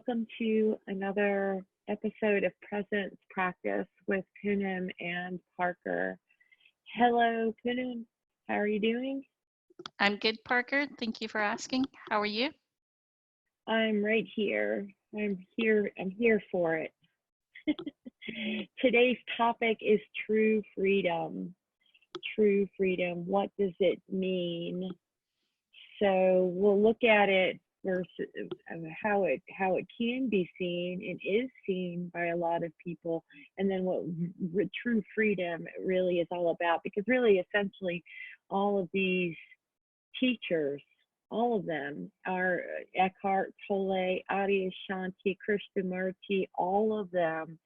welcome to another episode of Presence Practice with Poonam and Parker. Hello, Poonam. How are you doing? I'm good, Parker. Thank you for asking. How are you? I'm right here. I'm here for it. Today's topic is true freedom. True freedom. What does it mean? So we'll look at it versus how it can be seen and is seen by a lot of people, and then what true freedom really is all about. Because really, essentially, all of these teachers, all of them are Eckhart Tolle, Adyashanti, Krishnamurti, all of them.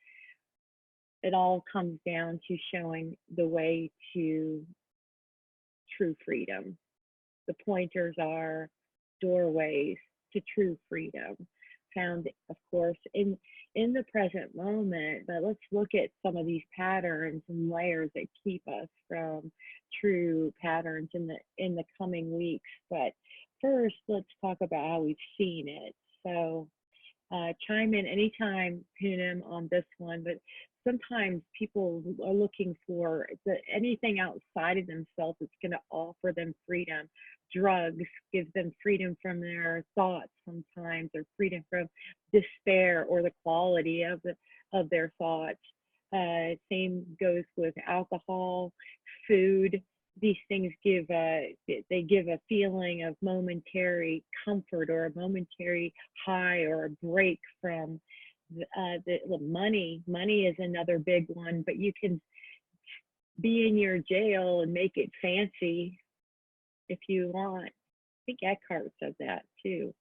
It all comes down to showing the way to true freedom. The pointers are doorways to true freedom, found, of course, in the present moment. But let's look at some of these patterns and layers that keep us from true patterns in the coming weeks. But first, let's talk about how we've seen it. So chime in anytime, Poonam, on this one. But sometimes people are looking for anything outside of themselves that's going to offer them freedom. Drugs give them freedom from their thoughts sometimes, or freedom from despair or the quality of their thoughts. Same goes with alcohol, food. These things give a feeling of momentary comfort or a momentary high or a break from the money. Money is another big one, but you can be in your jail and make it fancy if you want. I think Eckhart said that too.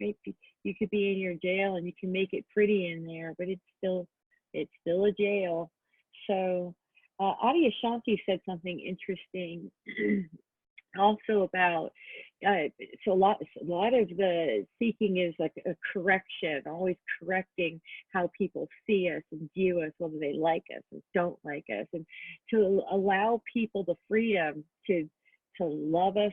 Maybe you could be in your jail and you can make it pretty in there, but it's still a jail. So Adyashanti said something interesting also about so a lot of the seeking is like a correction, always correcting how people see us and view us, whether they like us or don't like us, and to allow people the freedom to love us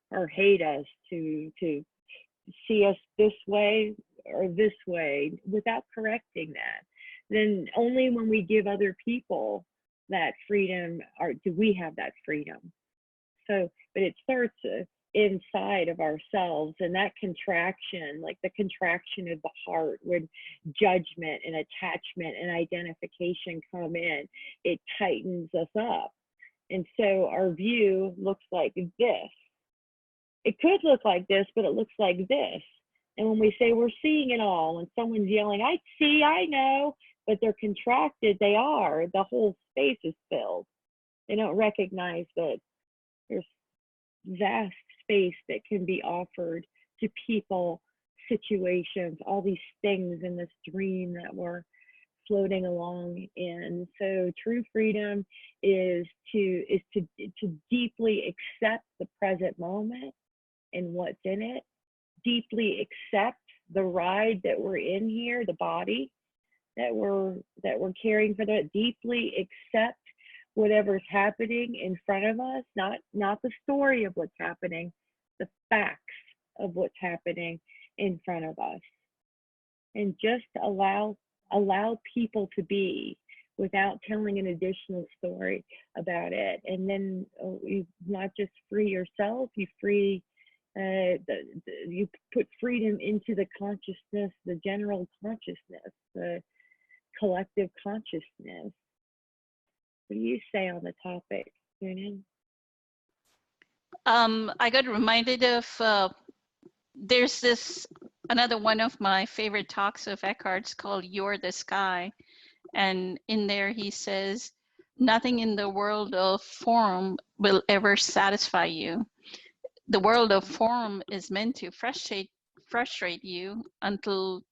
or hate us, to see us this way or this way without correcting that. Then only when we give other people that freedom do we have that freedom. So, but it starts inside of ourselves, and that contraction, like the contraction of the heart, when judgment and attachment and identification come in, it tightens us up. And so our view looks like this. It could look like this, but it looks like this. And when we say we're seeing it all, when someone's yelling, I see, I know, but they're contracted, the whole space is filled. They don't recognize that there's vast space that can be offered to people, situations, all these things in this dream that we're floating along in. So true freedom is to deeply accept the present moment and what's in it, deeply accept the ride that we're in here, the body that we're caring for, that deeply accept whatever's happening in front of us, not the story of what's happening, the facts of what's happening in front of us, and just allow people to be without telling an additional story about it. And then you not just free yourself, you free you put freedom into the consciousness, the general consciousness, the collective consciousness. What do you say on the topic, Poonam? I got reminded of there's another one of my favorite talks of Eckhart's called You're the Sky. And in there he says, nothing in the world of form will ever satisfy you. The world of form is meant to frustrate you until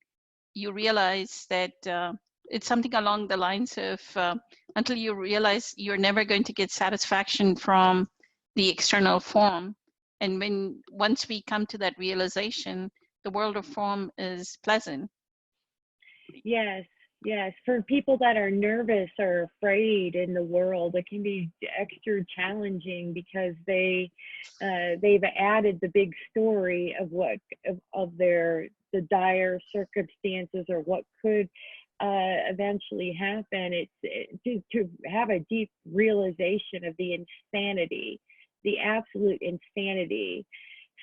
you realize that it's something along the lines of until you realize you're never going to get satisfaction from the external form. And once we come to that realization, the world of form is pleasant. Yes. For people that are nervous or afraid in the world, it can be extra challenging because they've added the big story of their the dire circumstances or what could eventually happen. To have a deep realization of the insanity, the absolute insanity.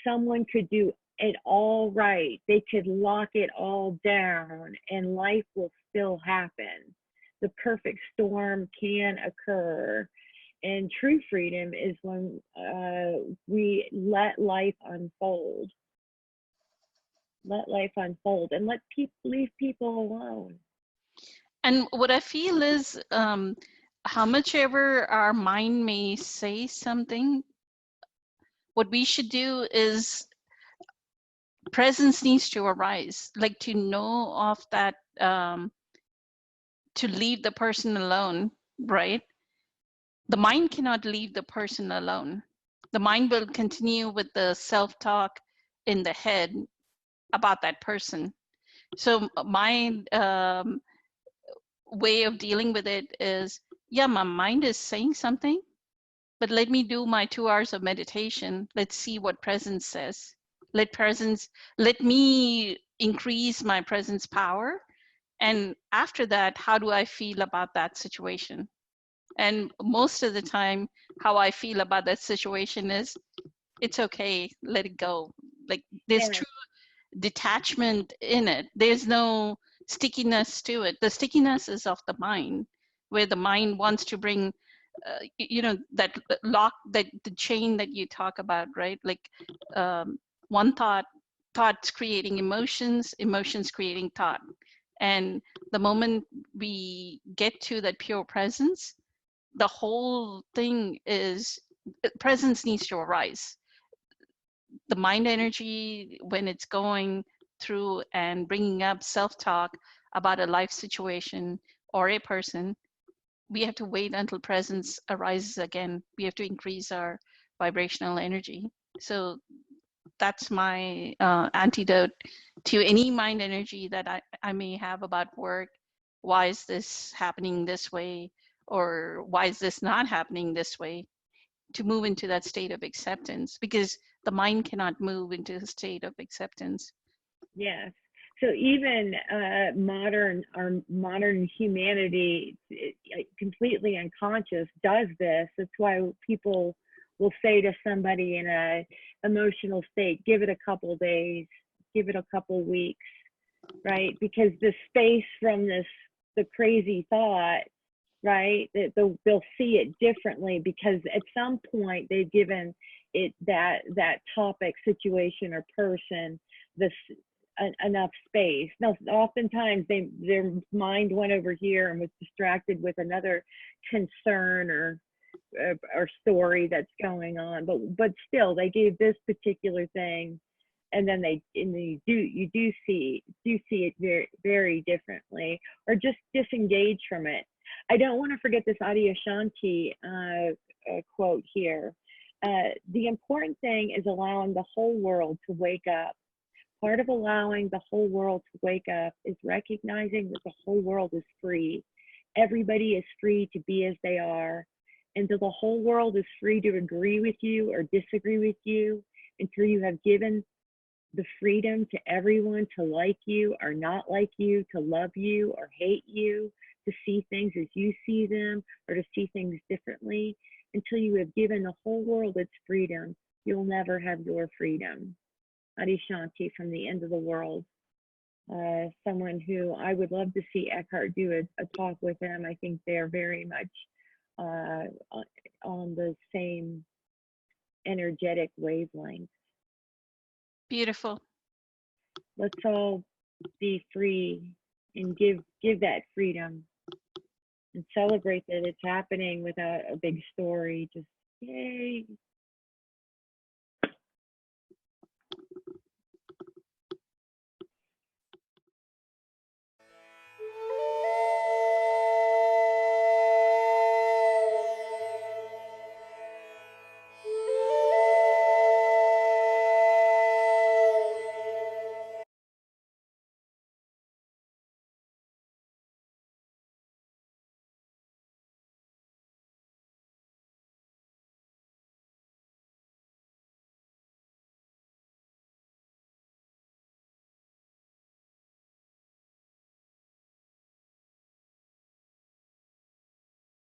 Someone could do it all right. They could lock it all down and life will still happen. The perfect storm can occur. And true freedom is when we let life unfold. Let life unfold and leave people alone. And what I feel is how much ever our mind may say something, what we should do is presence needs to arise, like to know of that, to leave the person alone, right? The mind cannot leave the person alone. The mind will continue with the self-talk in the head about that person. So my way of dealing with it is, yeah, my mind is saying something, but let me do my 2 hours of meditation. Let's see what presence says. Let me increase my presence power. And after that, how do I feel about that situation? And most of the time, how I feel about that situation is, it's okay, let it go. Like there's Yes. true detachment in it. There's no stickiness to it. The stickiness is of the mind, where the mind wants to bring, that lock, that the chain that you talk about, right? Like one thoughts creating emotions, emotions creating thought. And the moment we get to that pure presence, the whole thing is, presence needs to arise. The mind energy, when it's going through and bringing up self-talk about a life situation or a person, we have to wait until presence arises again. We have to increase our vibrational energy. So that's my antidote to any mind energy that I may have about work. Why is this happening this way? Or why is this not happening this way? To move into that state of acceptance, because the mind cannot move into a state of acceptance. Yes. So even modern humanity, completely unconscious, does this. That's why people will say to somebody in a emotional state, give it a couple of days, give it a couple of weeks, right? Because the space from the crazy thought, right? They'll see it differently because at some point they've given it that topic, situation, or person this enough space. Now, oftentimes their mind went over here and was distracted with another concern or story that's going on, but still they gave this particular thing, and then you do see it very, very differently, or just disengage from it. I don't want to forget this Adyashanti quote here. The important thing is allowing the whole world to wake up. Part of allowing the whole world to wake up is recognizing that the whole world is free. Everybody is free to be as they are. Until the whole world is free to agree with you or disagree with you, until you have given the freedom to everyone to like you or not like you, to love you or hate you, to see things as you see them or to see things differently, until you have given the whole world its freedom, you'll never have your freedom. Adyashanti from the end of the world. Someone who I would love to see Eckhart do a talk with him. I think they're very much on the same energetic wavelength. Beautiful. Let's all be free and give that freedom and celebrate that it's happening without a big story. Just yay.